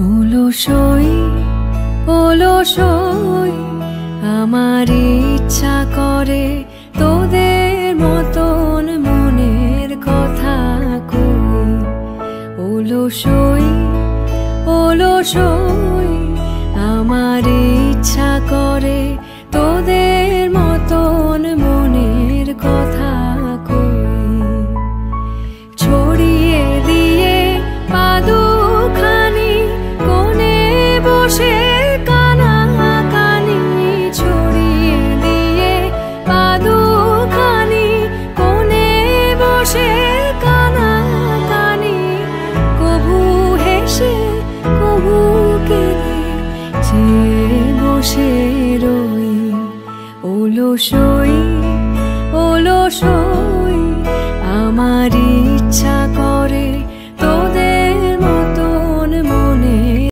অলসই অলসই আমার ইচ্ছা করে তোদের মতন মনের কথা কই। অলসই অলসই আমার ইচ্ছা করে তোদের মতন মনের কথা কই। ছড়িয়ে দিয়ে পাদুখানি কোণে বসে কানাকানি, ছড়িয়ে দিয়ে পাদুখানি কোণে বসে কানাকানি, কভু হেসে কভু কেঁদে চেয়ে বসে রই। অলসই অলসই